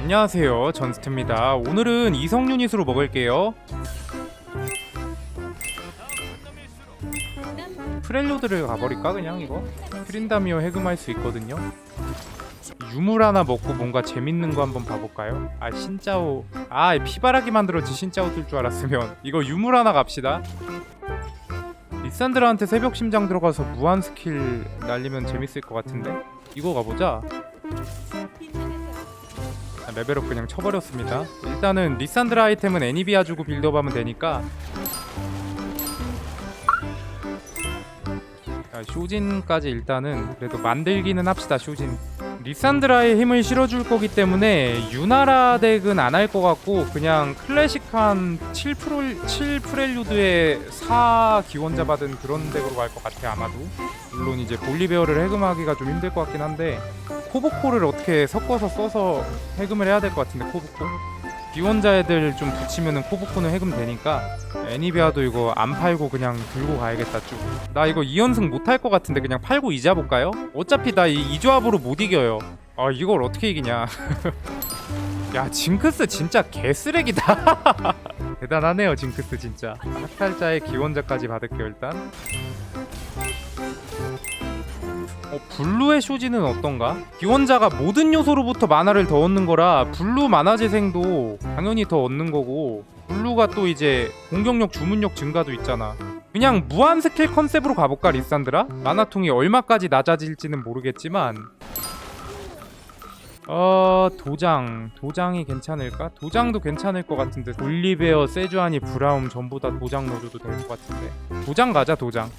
안녕하세요, 전스트입니다. 오늘은 이성 유닛으로 먹을게요. 프렐로드를 가버릴까 그냥 이거? 트린다미오 해금할 수 있거든요. 유물 하나 먹고 뭔가 재밌는 거 한번 봐볼까요? 아 신짜오, 피바라기 만들었지. 신짜오 뜰 줄 알았으면. 이거 유물 하나 갑시다. 리산드라한테 새벽 심장 들어가서 무한 스킬 날리면 재밌을 것 같은데? 이거 가보자. 레벨업 그냥 쳐버렸습니다. 일단은 리산드라 아이템은 애니비아 주고 빌드업하면 되니까. 자, 쇼진까지 일단은 그래도 만들기는 합시다. 쇼진 리산드라의 힘을 실어줄 거기 때문에 유나라 덱은 안 할 것 같고 그냥 클래식한 7 프렐류드에 4 기원자 받은 그런 덱으로 갈 것 같아 아마도. 물론 이제 볼리베어를 해금하기가 좀 힘들 것 같긴 한데 코브코를 어떻게 섞어서 써서 해금을 해야 될 것 같은데. 코브코 기원자 애들 좀 붙이면은 코브코는 해금 되니까 애니비아도 이거 안 팔고 그냥 들고 가야겠다. 쭉 나 이거 2연승 못 할 것 같은데 그냥 팔고 이자 볼까요? 어차피 나 이 조합으로 못 이겨요. 아 이걸 어떻게 이기냐. 야 징크스 진짜 개쓰레기다. 대단하네요 징크스 진짜. 학살자의 기원자까지 받을게요 일단. 블루의 쇼지는 어떤가? 기원자가 모든 요소로부터 만화를 더 얻는 거라 블루 만화 재생도 당연히 더 얻는 거고, 블루가 또 이제 공격력 주문력 증가도 있잖아. 그냥 무한 스킬 컨셉으로 가볼까 리산드라? 만화통이 얼마까지 낮아질지는 모르겠지만 도장이 괜찮을까? 도장도 괜찮을 것 같은데. 볼리베어, 세주아니, 브라움 전부 다 도장 넣어줘도 될 것 같은데. 도장 가자 도장.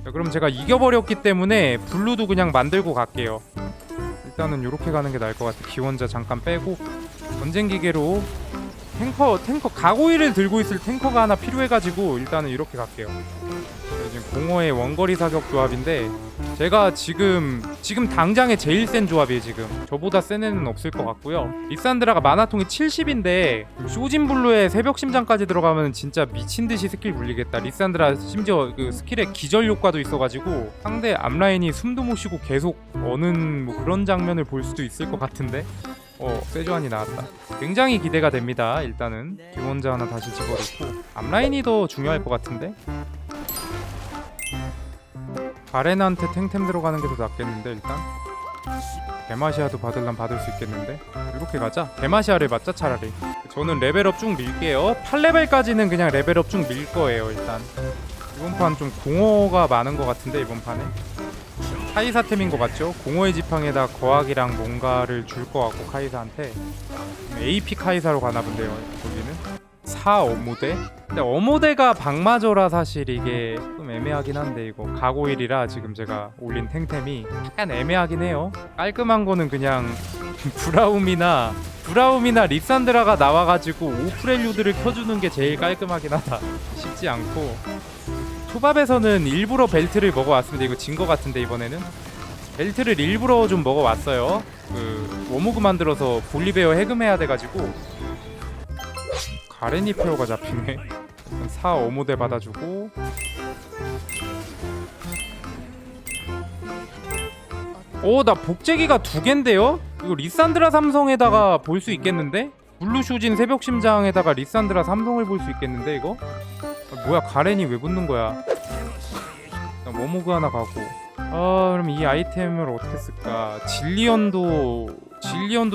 자, 그럼 제가 이겨버렸기 때문에 블루도 그냥 만들고 갈게요. 일단은 요렇게 가는 게 나을 것 같아. 기원자 잠깐 빼고 전쟁 기계로 탱커 가고이를 들고 있을 탱커가 하나 필요해가지고 일단은 이렇게 갈게요. 지금 공허의 원거리 사격 조합인데 제가 지금 당장에 제일 센 조합이에요. 지금 저보다 센 애는 없을 것 같고요. 리산드라가 만화통이 70인데 쇼진블루에 새벽 심장까지 들어가면 진짜 미친듯이 스킬 굴리겠다. 리산드라 심지어 그 스킬에 기절 효과도 있어가지고 상대 앞라인이 숨도 못 쉬고 계속 어는 뭐 그런 장면을 볼 수도 있을 것 같은데. 세주안이 나왔다. 굉장히 기대가 됩니다. 일단은 기원자 하나 다시 집어넣고 앞라인이 더 중요할 것 같은데. 가렌한테 탱템 들어가는 게 더 낫겠는데. 일단 데마시아도 받으려면 받을 수 있겠는데. 이렇게 가자. 데마시아를 받자 차라리. 저는 레벨업 쭉 밀게요. 8레벨까지는 그냥 레벨업 쭉 밀 거예요. 일단 이번 판 좀 공허가 많은 것 같은데. 이번 판에 카이사템인 것 같죠? 공허의 지팡에다 거학이랑 뭔가를 줄 것 같고 카이사한테 AP 카이사로 가나 본데요. 거기는 4 어무대? 근데 어무대가 박마저라 사실 이게 좀 애매하긴 한데, 이거 가고일이라 지금 제가 올린 탱템이 약간 애매하긴 해요. 깔끔한 거는 그냥 브라움이나 리산드라가 나와가지고 오프렐류드를 켜주는 게 제일 깔끔하긴 하다. 쉽지 않고 초밥에서는 일부러 벨트를 먹어왔습니다. 이거 진 거 같은데 이번에는 벨트를 일부러 좀 먹어왔어요. 그 워모그 만들어서 볼리베어 해금해야 돼가지고. 가레니 페어가 잡히네. 4 어모대 받아주고 나 복제기가 2개인데요? 이거 리산드라 삼성에다가 볼 수 있겠는데? 블루쇼진 새벽심장에다가 리산드라 삼성을 볼 수 있겠는데 이거? 뭐야 가렌이 왜 붙는 거야? 워모그 하나 가고. 그럼 이 아이템을 어떻게 쓸까? 질리언도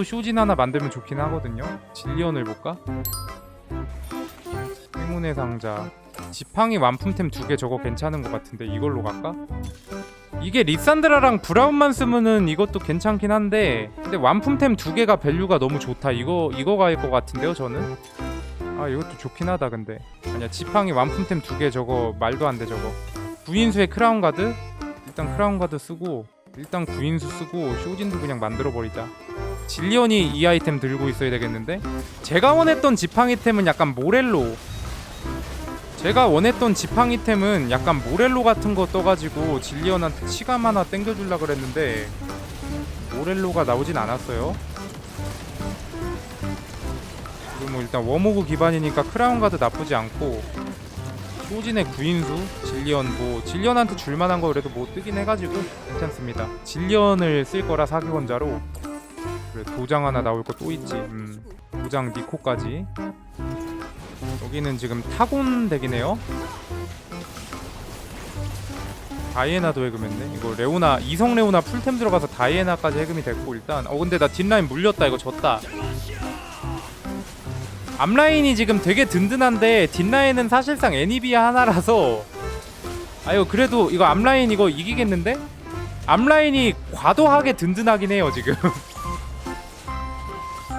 쇼진 하나 만들면 좋긴 하거든요. 질리언을 볼까? 행운의 상자, 지팡이 완품템 2개 저거 괜찮은 것 같은데 이걸로 갈까? 이게 리산드라랑 브라운만 쓰면은 이것도 괜찮긴 한데, 근데 완품템 2개가 밸류가 너무 좋다. 이거 갈 것 같은데요 저는? 이것도 좋긴 하다. 근데 아니야, 지팡이 완품템 2개 저거 말도 안 돼. 저거 구인수의 크라운 가드? 일단 크라운 가드 쓰고 일단 구인수 쓰고 쇼진도 그냥 만들어버리자. 질리언이 이 아이템 들고 있어야 되겠는데? 제가 원했던 지팡이템은 약간 모렐로. 약간 모렐로 같은 거 떠가지고 질리언한테 치감 하나 땡겨줄라 그랬는데 모렐로가 나오진 않았어요. 그리고 뭐 일단 워모그 기반이니까 크라운 가드 나쁘지 않고, 쇼진의 구인수, 질리언한테 줄만한 거 그래도 뭐 뜨긴 해가지고 괜찮습니다. 질리언을 쓸 거라 사기원자로 그래, 도장 하나 나올 거 또 있지. 도장 니코까지. 여기는 지금 타곤 덱이네요. 다이애나도 해금했네. 이거 레오나, 이성 레오나 풀템 들어가서 다이애나까지 해금이 됐고, 일단 근데 나 뒷라인 물렸다. 이거 졌다. 앞라인이 지금 되게 든든한데 뒷라인은 사실상 애니비아 하나라서, 아유 그래도 이거 앞라인 이거 이기겠는데? 앞라인이 과도하게 든든하긴 해요 지금.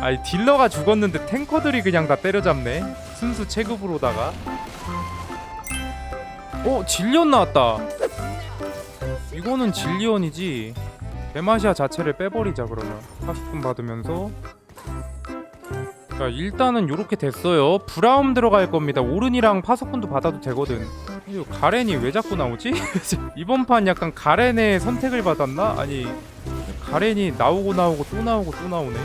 아니 딜러가 죽었는데 탱커들이 그냥 다 때려잡네. 순수 체급으로다가. 질리언 나왔다. 이거는 질리언이지. 데마시아 자체를 빼버리자. 그러면 40분 받으면서. 자 일단은 요렇게 됐어요. 브라움 들어갈 겁니다. 오른이랑 파석분도 받아도 되거든. 이거 가렌이 왜 자꾸 나오지? 이번 판 약간 가렌의 선택을 받았나? 아니 가렌이 나오고 또 나오네.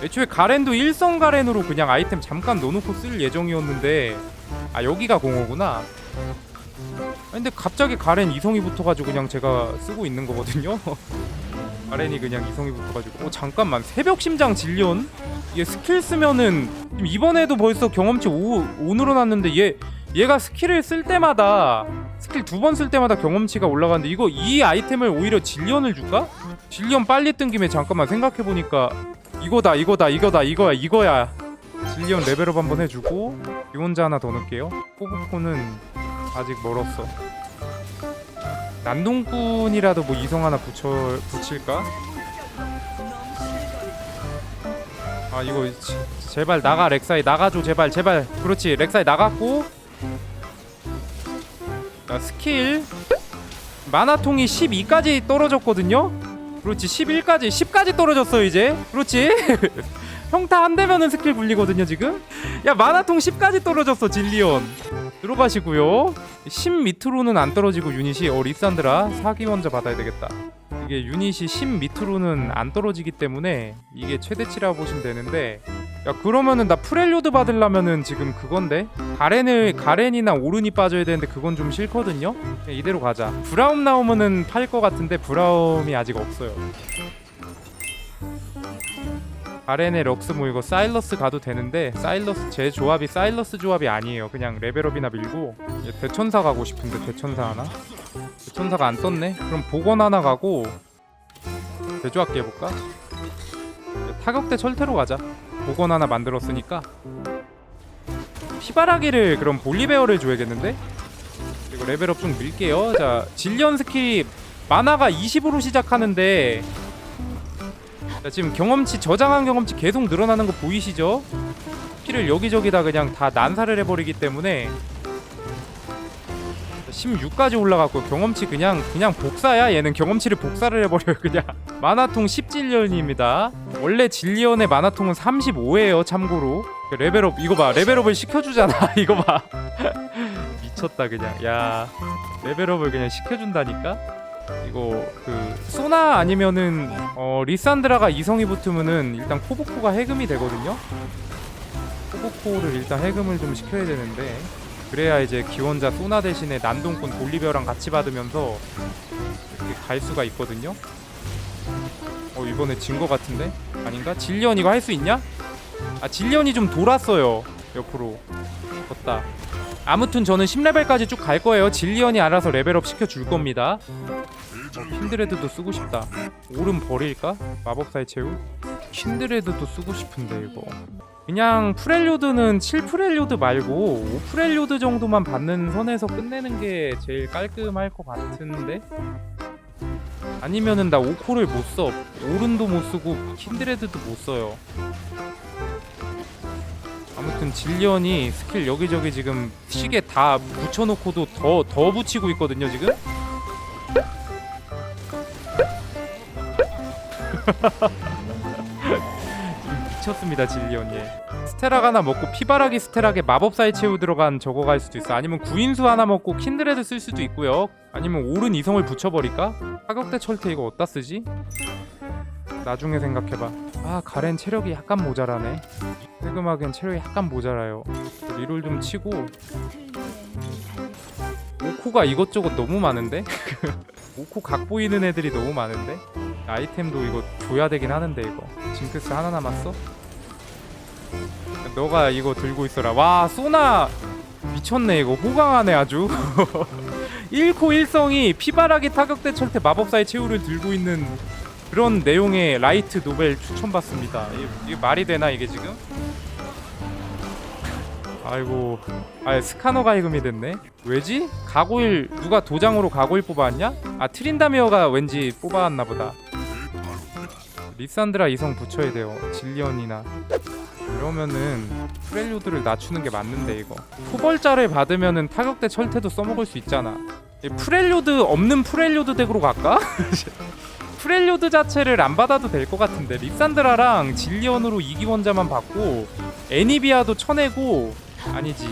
애초에 가렌도 일성 가렌으로 그냥 아이템 잠깐 넣어놓고 쓸 예정이었는데, 아 여기가 공허구나. 근데 갑자기 가렌 이성이 붙어가지고 그냥 제가 쓰고 있는 거거든요. 가렌이 그냥 이성이 붙어가지고. 잠깐만, 새벽심장 질리언? 얘 스킬 쓰면은 이번에도 벌써 경험치 5 늘어났는데 얘가 스킬을 쓸 때마다, 스킬 2번 쓸 때마다 경험치가 올라가는데, 이 아이템을 오히려 질리언을 줄까? 질리언 빨리 뜬 김에 잠깐만 생각해보니까 이거야. 질리언 레벨업 한번 해주고 기혼자 하나 더 넣을게요. 포브코는 아직 멀었어. 난동꾼이라도 뭐 이성 하나 붙일까? 아 이거 제발 나가. 렉사이 나가줘. 제발. 그렇지, 렉사이 나갔고. 자 스킬 마나통이 12까지 떨어졌거든요. 그렇지, 11까지 10까지 떨어졌어요 이제. 그렇지. 평타 한 대면은 스킬 굴리거든요 지금. 야 마나통 10까지 떨어졌어. 질리언 들어가시고요. 10 밑으로는 안 떨어지고 유닛이. 리산드라 사기 먼저 받아야 되겠다. 이게 유닛이 10 밑으로는 안 떨어지기 때문에 이게 최대치라고 보시면 되는데, 야 그러면은 나 프렐류드 받으려면은 지금 그건데, 가렌이나 오른이 빠져야 되는데 그건 좀 싫거든요. 그냥 이대로 가자. 브라움 나오면은 팔 것 같은데 브라움이 아직 없어요. 가렌의 럭스 모이고 사일러스 가도 되는데, 사일러스 제 조합이 사일러스 조합이 아니에요. 그냥 레벨업이나 밀고. 대천사 가고 싶은데 대천사 하나? 대천사가 안 떴네. 그럼 복원 하나 가고 대조합기 해볼까? 타격대 철퇴로 가자. 복원 하나 만들었으니까. 피바라기를 그럼 볼리베어를 줘야겠는데? 그리고 레벨업 좀 밀게요. 자 질리언 스킬이 마나가 20으로 시작하는데, 자 지금 경험치, 저장한 경험치 계속 늘어나는 거 보이시죠? 스킬을 여기저기다 그냥 다 난사를 해버리기 때문에 16까지 올라갔고, 경험치 그냥 복사야. 얘는 경험치를 복사를 해버려요 그냥. 마나통 10질리언입니다. 원래 질리언의 마나통은 35예요 참고로. 레벨업 이거 봐, 레벨업을 시켜주잖아. 이거 봐. 미쳤다 그냥. 야 레벨업을 그냥 시켜준다니까. 이거 그 소나 아니면은 리산드라가 이성이 붙으면은 일단 코보코가 해금이 되거든요. 코보코를 일단 해금을 좀 시켜야 되는데, 그래야 이제 기원자 소나 대신에 난동꾼 볼리베어랑 같이 받으면서 이렇게 갈 수가 있거든요. 이번에 진 거 같은데? 아닌가? 질리언 이거 할 수 있냐? 아 질리언이 좀 돌았어요 옆으로. 졌다. 아무튼 저는 10레벨까지 쭉 갈 거예요. 질리언이 알아서 레벨업 시켜줄 겁니다. 킨드레드도 쓰고 싶다. 오른 버릴까? 마법사의 채우? 킨드레드도 쓰고 싶은데 이거 그냥 프렐류드는 7프렐류드 말고 5프렐류드 정도만 받는 선에서 끝내는 게 제일 깔끔할 것 같은데? 아니면은 나 5코를 못 써. 오른도 못 쓰고 킨드레드도 못 써요. 아무튼 질리언이 스킬 여기저기 지금 시계 다 붙여놓고도 더 붙이고 있거든요 지금. 미쳤습니다 질리언이. 스테락 하나 먹고 피바라기 스테락에 마법사의 채우 들어간 저거 갈 수도 있어. 아니면 구인수 하나 먹고 킨드레드 쓸 수도 있고요. 아니면 오른 이성을 붙여버릴까? 타격대 철퇴 이거 어디다 쓰지? 나중에 생각해봐. 아 가렌 체력이 약간 모자라네. 세금하기엔 체력이 약간 모자라요. 리롤 좀 치고. 오코가 이것저것 너무 많은데? 오코 각 보이는 애들이 너무 많은데? 아이템도 이거 줘야 되긴 하는데 이거 징크스 하나 남았어? 너가 이거 들고 있어라. 와 소나 미쳤네 이거. 호강하네 아주. 1코 1성이 피바라기 타격대 철퇴 마법사의 최후를 들고 있는 그런 내용의 라이트 노벨 추천받습니다. 이게 말이 되나 이게 지금? 아이고 스카너 가이금이 됐네. 왜지? 가고일 누가 도장으로 가고일 뽑아왔냐? 아 트린다미어가 왠지 뽑아왔나 보다. 리산드라 이성 붙여야 돼요. 질리언이나 이러면은 프렐류드를 낮추는 게 맞는데 이거 토벌자를 받으면은 타격대 철퇴도 써먹을 수 있잖아. 프렐류드 없는 프렐류드 덱으로 갈까? 프렐류드 자체를 안 받아도 될 것 같은데 리산드라랑 질리언으로 2기 원자만 받고 애니비아도 쳐내고 아니지.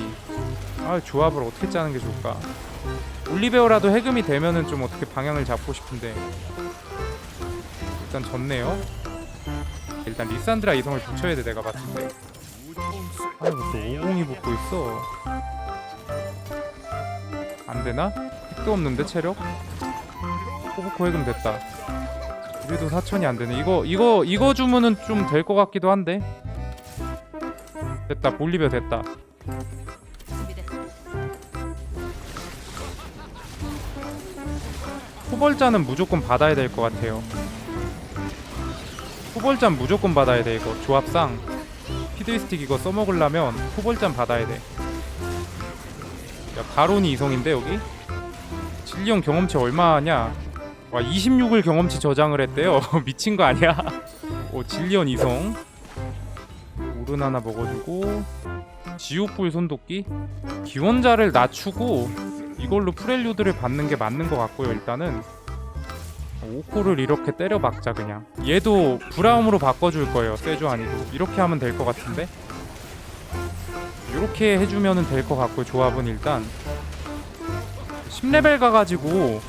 아 조합을 어떻게 짜는 게 좋을까? 올리베어라도 해금이 되면은 좀 어떻게 방향을 잡고 싶은데 일단 졌네요. 일단 리산드라 이성을 붙여야 돼 내가 봤을 때. 아이고 또 50이 붙고 있어. 안 되나? 픽도 없는데 체력? 호부코 해금 됐다. 우리도 4천이 안 되네. 이거 주면은 좀 될 것 같기도 한데. 됐다. 볼리베어 됐다. 토벌자는 무조건 받아야 될 것 같아요. 토벌자는 무조건 받아야 돼 이거. 조합상 피드스틱 이거 써먹으려면 토벌자는 받아야 돼. 야 가론이 이성인데 여기? 질리언 경험치 얼마냐? 와 26을 경험치 저장을 했대요. 미친 거 아니야? 오 질리언 이성 오른 하나 먹어주고 지옥불 손도끼 기원자를 낮추고 이걸로 프렐류드를 받는 게 맞는 것 같고요. 일단은 5코를 이렇게 때려 박자. 그냥 얘도 브라움으로 바꿔줄 거예요. 세주아니도 이렇게 하면 될 것 같은데 이렇게 해주면은 될 것 같고 조합은 일단 10레벨 가가지고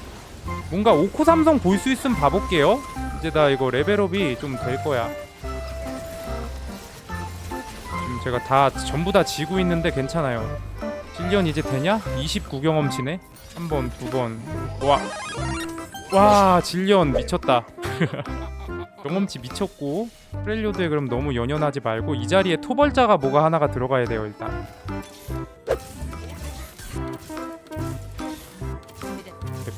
뭔가 5코 삼성 볼 수 있으면 봐볼게요. 이제 나 이거 레벨업이 좀 될 거야. 지금 제가 다 전부 다 지고 있는데 괜찮아요. 질리언 이제 되냐? 29 경험치네. 3번 2번 와 질리언 미쳤다. 경험치 미쳤고 프렐류드에 그럼 너무 연연하지 말고 이 자리에 토벌자가 뭐가 하나가 들어가야 돼요. 일단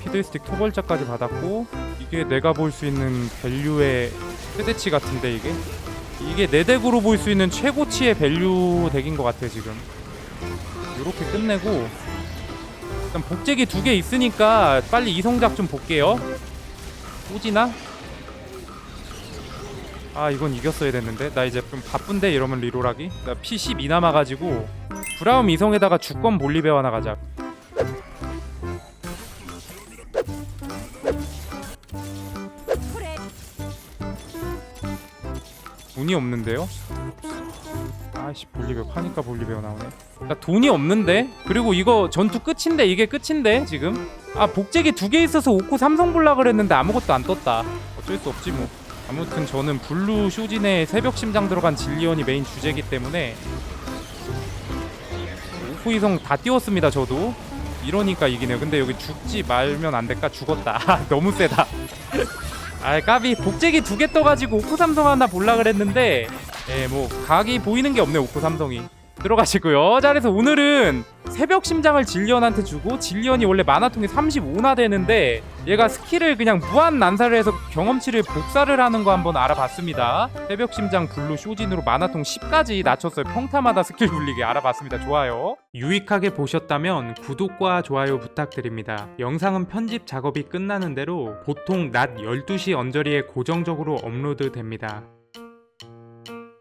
피드스틱 토벌자까지 받았고 이게 내가 볼 수 있는 밸류의 최대치 같은데 이게 내 덱으로 볼 수 있는 최고치의 밸류 덱인 것 같아 지금. 요렇게 끝내고 일단 복제기 2개 있으니까 빨리 이성작 좀 볼게요. 오지나? 아 이건 이겼어야 됐는데. 나 이제 좀 바쁜데 이러면 리롤하기. 나 P12 남아가지고 브라움 이성에다가 주권 볼리베어 하나 가자. 돈이 없는데요? 아이씨 볼리베어 파니까 볼리베어 나오네. 나 돈이 없는데? 그리고 이거 전투 끝인데 이게 끝인데 지금? 아 복제기 2개 있어서 5코 삼성 볼라 그랬는데 아무것도 안 떴다. 어쩔 수 없지 뭐. 아무튼 저는 블루 쇼진의 새벽 심장 들어간 질리언이 메인 주제기 때문에 5코 이성 다 띄웠습니다 저도. 이러니까 이기네요. 근데 여기 죽지 말면 안 될까? 죽었다. 너무 세다. 아 까비. 복제기 2개 떠가지고 5코 삼성 하나 볼라 그랬는데 뭐 각이 보이는 게 없네. 5코 삼성이 들어가시고요. 자 그래서 오늘은 새벽 심장을 질리언한테 주고 질리언이 원래 마나통이 35나 되는데 얘가 스킬을 그냥 무한 난사를 해서 경험치를 복사를 하는 거 한번 알아봤습니다. 새벽 심장 블루 쇼진으로 마나통 10까지 낮췄어요. 평타마다 스킬 굴리기 알아봤습니다. 좋아요. 유익하게 보셨다면 구독과 좋아요 부탁드립니다. 영상은 편집 작업이 끝나는 대로 보통 낮 12시 언저리에 고정적으로 업로드 됩니다.